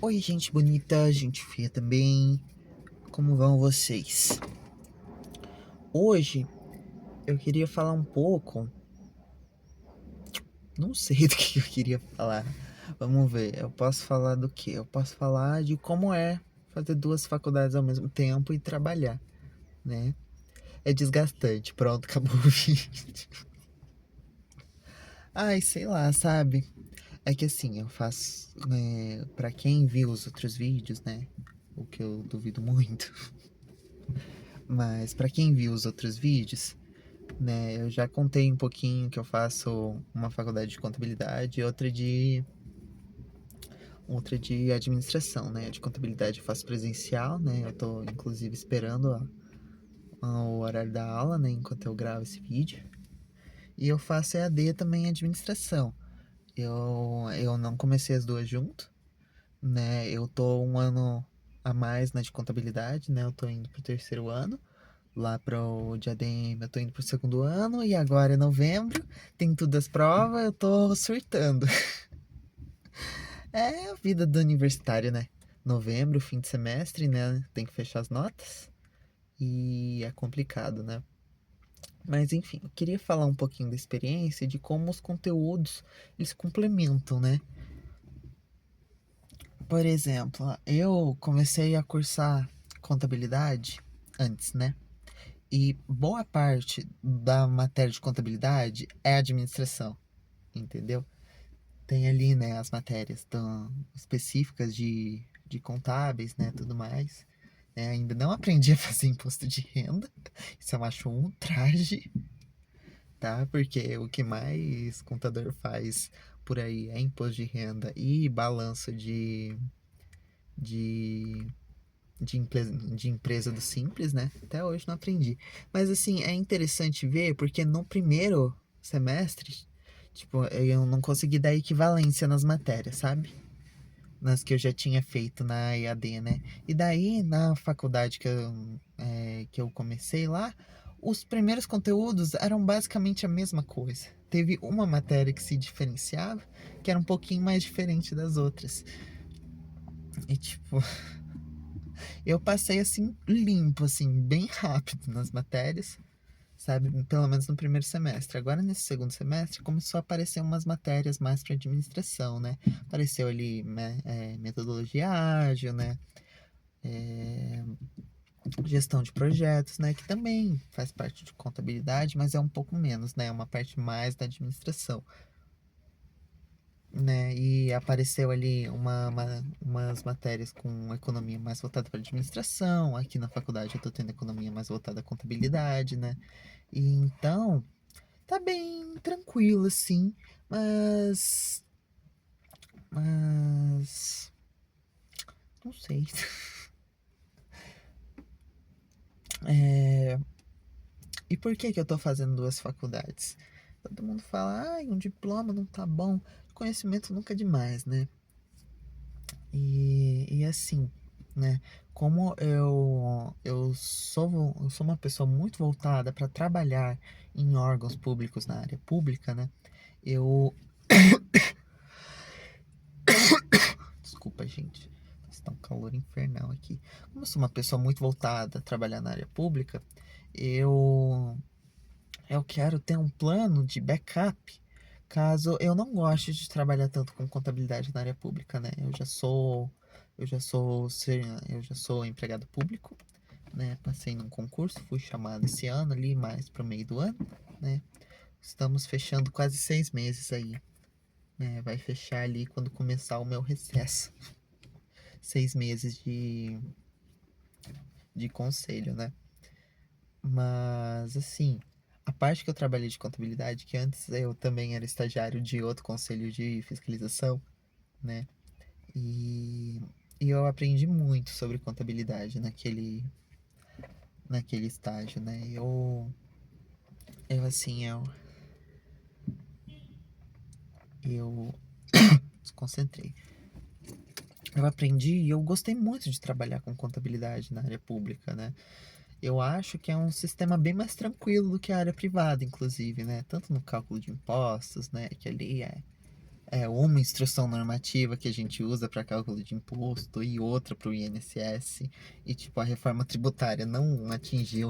Oi, gente bonita, gente feia também. Como vão vocês? Hoje eu queria falar um pouco. Não sei do que eu queria falar. Vamos ver. Eu posso falar do quê? Eu posso falar de como é fazer duas faculdades ao mesmo tempo e trabalhar, né? É desgastante. Pronto, acabou o vídeo. Ai, sei lá, sabe? É que assim, eu faço. Pra quem viu os outros vídeos, né? O que eu duvido muito. Mas pra quem viu os outros vídeos, né, eu já contei um pouquinho que eu faço uma faculdade de contabilidade e outra de administração, né? De contabilidade eu faço presencial, né? Eu tô inclusive esperando o horário da aula, né, enquanto eu gravo esse vídeo. E eu faço EAD também em administração. Eu não comecei as duas junto, né? Eu tô um ano a mais na de contabilidade, né? Eu tô indo pro terceiro ano. Lá pro de ADM eu tô indo pro segundo ano e agora é novembro, tem tudo as provas, eu tô surtando. É a vida do universitário, né? Novembro, fim de semestre, né? Tem que fechar as notas e é complicado, né? Mas enfim, eu queria falar um pouquinho da experiência de como os conteúdos eles complementam, né? Por exemplo, eu comecei a cursar contabilidade antes, né? E boa parte da matéria de contabilidade é administração, entendeu? Tem ali, né, as matérias específicas de contábeis, né, tudo mais. Ainda não aprendi a fazer imposto de renda, isso eu acho um traje, tá? Porque o que mais contador faz por aí é imposto de renda e balanço de, de empresa do Simples, né? Até hoje não aprendi. Mas assim, é interessante ver porque no primeiro semestre, tipo, eu não consegui dar equivalência nas matérias, sabe? Nas que eu já tinha feito na EAD, né? E daí, na faculdade que eu comecei lá, os primeiros conteúdos eram basicamente a mesma coisa. Teve uma matéria que se diferenciava, que era um pouquinho mais diferente das outras. E tipo, eu passei assim, limpo, assim, bem rápido nas matérias, sabe? Pelo menos no primeiro semestre. Agora, nesse segundo semestre, começou a aparecer umas matérias mais para administração, né? Apareceu ali metodologia ágil, né? É, gestão de projetos, né? Que também faz parte de contabilidade, mas é um pouco menos, né? É uma parte mais da administração, né? E apareceu ali umas matérias com economia mais voltada para administração. Aqui na faculdade eu tô tendo economia mais voltada à contabilidade, né? E então, tá bem tranquilo, assim, mas. Mas. Não sei. É, e por que eu tô fazendo duas faculdades? Todo mundo fala, um diploma não tá bom. Conhecimento nunca é demais, né? E assim, né? Como eu sou uma pessoa muito voltada para trabalhar em órgãos públicos na área pública, né? Eu. Desculpa, gente. Está um calor infernal aqui. Como eu sou uma pessoa muito voltada a trabalhar na área pública, eu eu quero ter um plano de backup caso eu não goste de trabalhar tanto com contabilidade na área pública, né? Eu já sou empregado público, né? Passei num concurso, fui chamado esse ano ali mais pro meio do ano, né? Estamos fechando quase 6 meses aí, né? Vai fechar ali quando começar o meu recesso. 6 meses de conselho, né? Mas, assim, a parte que eu trabalhei de contabilidade, que antes eu também era estagiário de outro conselho de fiscalização, né? E, e eu aprendi muito sobre contabilidade naquele estágio, né? Eu assim, eu desconcentrei. Eu aprendi e eu gostei muito de trabalhar com contabilidade na área pública, né? Eu acho que é um sistema bem mais tranquilo do que a área privada, inclusive, né? Tanto no cálculo de impostos, né? Que ali É uma instrução normativa que a gente usa para cálculo de imposto e outra para o INSS. E, tipo, a reforma tributária não atingiu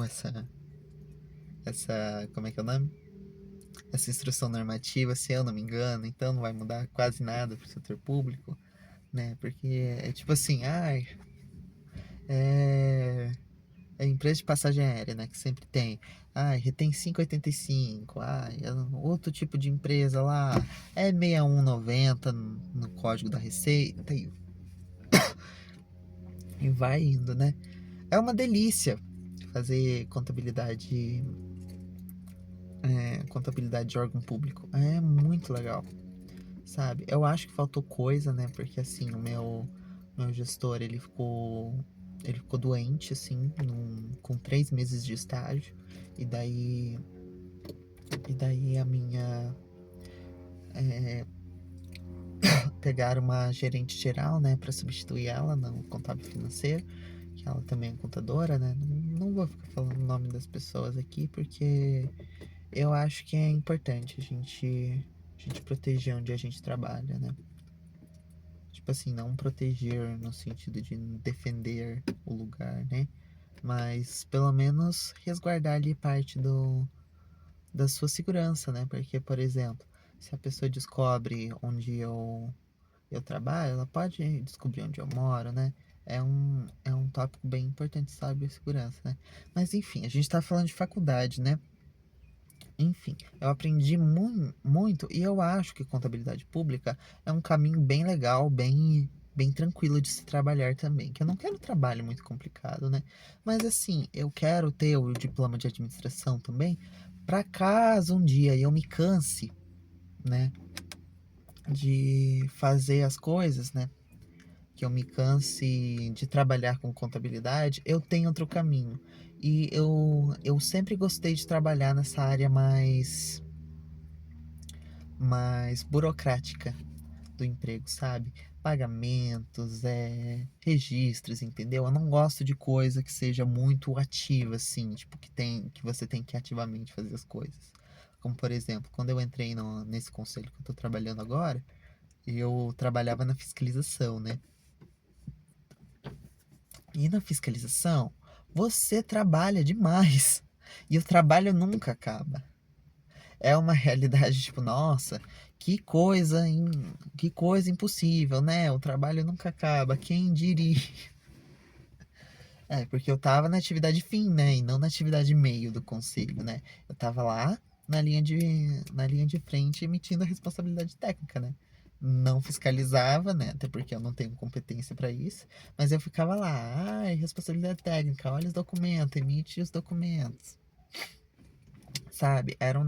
como é que é o nome? Essa instrução normativa, se eu não me engano, então não vai mudar quase nada para o setor público, né? Porque é tipo assim, ai, é, é empresa de passagem aérea, né? Que sempre tem. Ai, retém 5,85. Ai, outro tipo de empresa lá é 61,90 no código da Receita e vai indo, né? É uma delícia fazer contabilidade de órgão público. É muito legal, sabe? Eu acho que faltou coisa, né? Porque assim, o meu gestor, ele ficou doente, assim, com 3 meses de estágio. E daí a minha. Pegaram uma gerente geral, né, para substituir ela no contábil financeiro, que ela também é contadora, né? Não vou ficar falando o nome das pessoas aqui, porque eu acho que é importante a gente proteger onde a gente trabalha, né? Tipo assim, não proteger no sentido de defender o lugar, né? Mas pelo menos resguardar ali parte da sua segurança, né? Porque, por exemplo, se a pessoa descobre onde eu trabalho, ela pode descobrir onde eu moro, né? É um tópico bem importante, sabe? A segurança, né? Mas enfim, a gente tá falando de faculdade, né? Enfim, eu aprendi muito e eu acho que contabilidade pública é um caminho bem legal, bem tranquilo de se trabalhar também. Que eu não quero trabalho muito complicado, né? Mas assim, eu quero ter o diploma de administração também, para caso um dia eu me canse, né, de fazer as coisas, né? Que eu me canse de trabalhar com contabilidade, eu tenho outro caminho. E eu sempre gostei de trabalhar nessa área mais burocrática do emprego, sabe? Pagamentos, registros, entendeu? Eu não gosto de coisa que seja muito ativa, assim, tipo, que você tem que ativamente fazer as coisas. Como, por exemplo, quando eu entrei nesse conselho que eu tô trabalhando agora, eu trabalhava na fiscalização, né? E na fiscalização, você trabalha demais. E o trabalho nunca acaba. É uma realidade, tipo, nossa, que coisa impossível, né? O trabalho nunca acaba. Quem diria? É, porque eu tava na atividade fim, né? E não na atividade meio do conselho, né? Eu tava lá na linha de frente emitindo a responsabilidade técnica, né? Não fiscalizava, né? Até porque eu não tenho competência para isso. Mas eu ficava lá, ai, responsabilidade técnica, olha os documentos, emite os documentos. Sabe? Era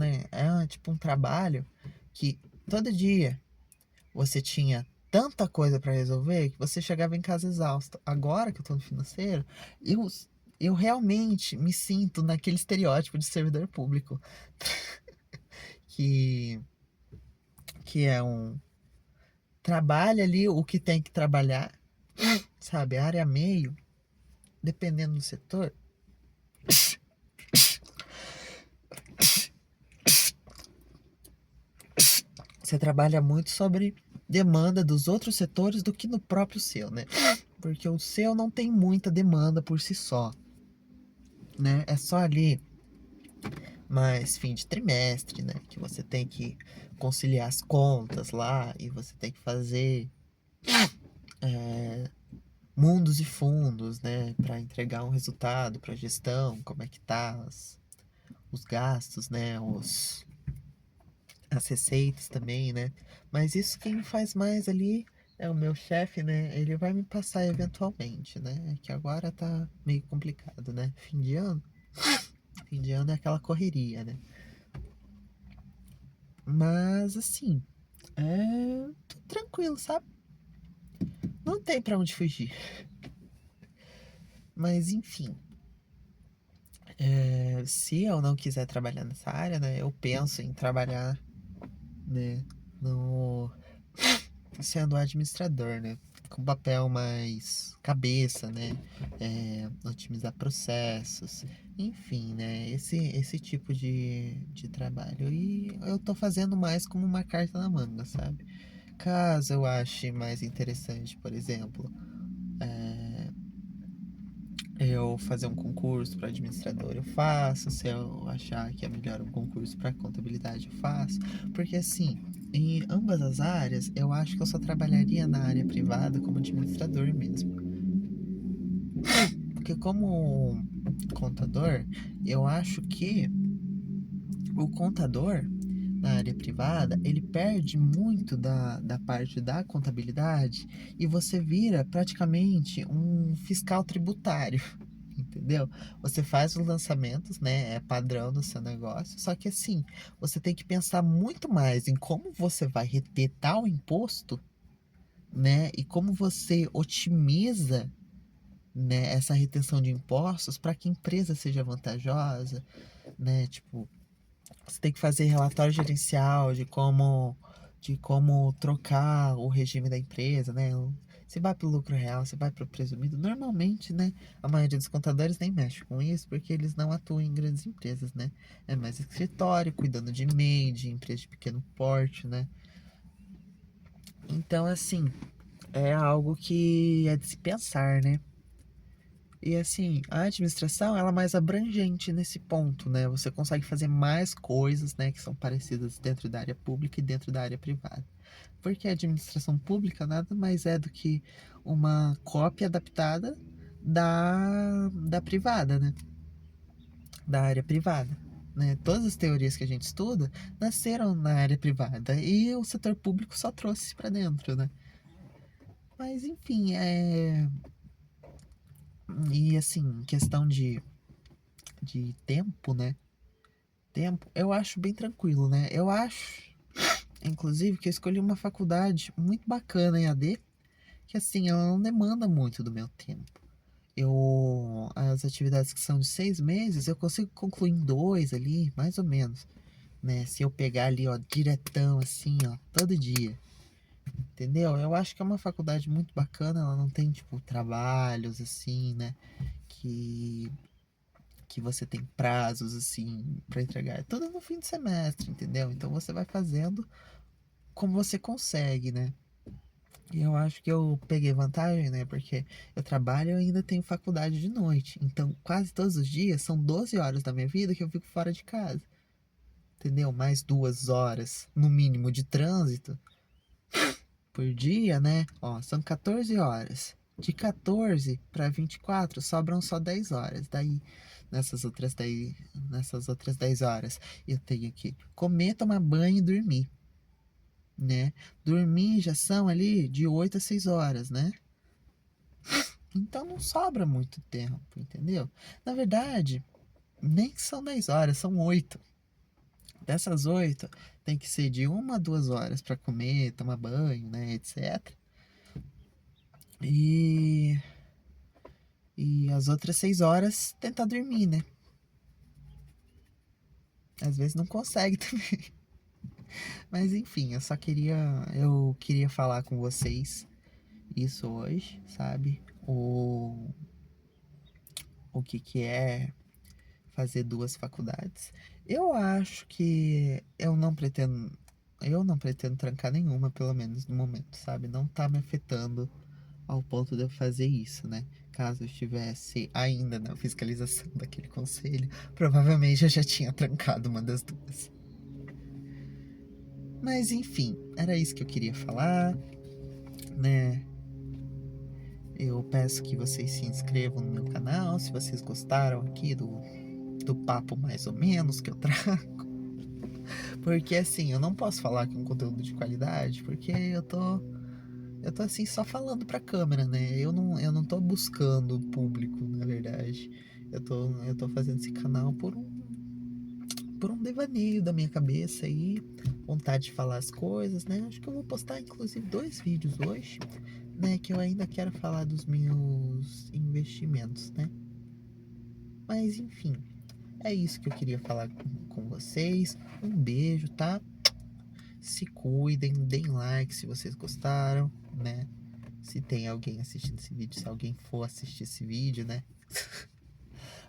tipo um trabalho que todo dia você tinha tanta coisa para resolver que você chegava em casa exausto. Agora que eu tô no financeiro, eu, eu realmente me sinto naquele estereótipo de servidor público, que, que é um trabalha ali o que tem que trabalhar, sabe? A área meio, dependendo do setor, você trabalha muito sobre demanda dos outros setores do que no próprio seu, né? Porque o seu não tem muita demanda por si só, né? É só ali mais fim de trimestre, né? Que você tem que conciliar as contas lá e você tem que fazer mundos e fundos, né? Para entregar um resultado para a gestão, como é que tá os gastos, né? As receitas também, né? Mas isso quem faz mais ali é o meu chefe, né? Ele vai me passar eventualmente, né? É que agora tá meio complicado, né? Fim de ano é aquela correria, né? Mas assim, tudo tranquilo, sabe? Não tem pra onde fugir. Mas enfim, se eu não quiser trabalhar nessa área, né? Eu penso em trabalhar, né? No sendo administrador, né? Com papel mais cabeça, né? Otimizar processos, enfim, né? Esse tipo de trabalho. E eu tô fazendo mais como uma carta na manga, sabe? Caso eu ache mais interessante, por exemplo, eu fazer um concurso para administrador, eu faço. Se eu achar que é melhor um concurso para contabilidade, eu faço. Porque assim, em ambas as áreas, eu acho que eu só trabalharia na área privada como administrador mesmo. Porque como contador, eu acho que o contador na área privada, ele perde muito da parte da contabilidade e você vira praticamente um fiscal tributário, entendeu? Você faz os lançamentos, né? É padrão do seu negócio, só que assim, você tem que pensar muito mais em como você vai reter tal imposto, né? E como você otimiza, né, essa retenção de impostos para que a empresa seja vantajosa, né? Tipo, você tem que fazer relatório gerencial de como trocar o regime da empresa, né? Se vai para o lucro real, se vai para o presumido. Normalmente, né? A maioria dos contadores nem mexe com isso porque eles não atuam em grandes empresas, né? É mais escritório, cuidando de MEI, de empresa de pequeno porte, né? Então, assim, é algo que é de se pensar, né? E assim, a administração ela é mais abrangente nesse ponto, né? Você consegue fazer mais coisas, né, que são parecidas dentro da área pública e dentro da área privada. Porque a administração pública nada mais é do que uma cópia adaptada da privada, né? Da área privada. Né? Todas as teorias que a gente estuda nasceram na área privada e o setor público só trouxe para dentro, né? Mas enfim, e assim, questão de tempo, né? Tempo, eu acho bem tranquilo, né? Eu acho, inclusive, que eu escolhi uma faculdade muito bacana em AD, que assim, ela não demanda muito do meu tempo. As atividades que são de 6 meses, eu consigo concluir em dois ali, mais ou menos, né? Se eu pegar ali, ó, diretão, assim, ó, todo dia, entendeu? Eu acho que é uma faculdade muito bacana, ela não tem, tipo, trabalhos, assim, né? Que que você tem prazos assim para entregar. É tudo no fim de semestre, entendeu? Então você vai fazendo como você consegue, né? E eu acho que eu peguei vantagem, né? Porque eu trabalho e ainda tenho faculdade de noite. Então, quase todos os dias são 12 horas da minha vida que eu fico fora de casa. Entendeu? Mais 2 horas, no mínimo, de trânsito por dia, né? Ó, são 14 horas. De 14 para 24 sobram só 10 horas. Daí, nessas outras 10 horas, eu tenho que comer, tomar banho e dormir, né? Dormir já são ali de 8 a 6 horas, né? Então não sobra muito tempo, entendeu? Na verdade, nem são 10 horas, são 8. Dessas 8, tem que ser de 1 a 2 horas para comer, tomar banho, né, etc. E E as outras 6 horas tentar dormir, né? Às vezes não consegue também. Mas enfim, eu queria falar com vocês isso hoje, sabe? O que é fazer duas faculdades. Eu acho que eu não pretendo trancar nenhuma, pelo menos no momento, sabe? Não tá me afetando ao ponto de eu fazer isso, né? Caso eu estivesse ainda na fiscalização daquele conselho, provavelmente eu já tinha trancado uma das duas. Mas enfim, era isso que eu queria falar, né? Eu peço que vocês se inscrevam no meu canal, se vocês gostaram aqui do papo mais ou menos que eu trago. Porque assim, eu não posso falar que é um conteúdo de qualidade, porque eu tô assim só falando pra câmera, né? Eu não tô buscando público, na verdade. Eu tô fazendo esse canal por um devaneio da minha cabeça aí, vontade de falar as coisas, né? Acho que eu vou postar inclusive 2 vídeos hoje, né? Que eu ainda quero falar dos meus investimentos, né? Mas enfim, é isso que eu queria falar com vocês. Um beijo, tá? Se cuidem, deem like se vocês gostaram, né? Se tem alguém assistindo esse vídeo, se alguém for assistir esse vídeo, né?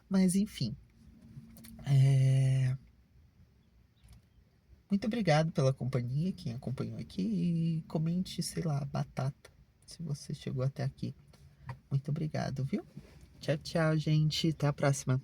Mas enfim, é... Muito obrigado pela companhia, quem acompanhou aqui. E comente, sei lá, batata, se você chegou até aqui. Muito obrigado, viu? Tchau, tchau, gente. Até a próxima.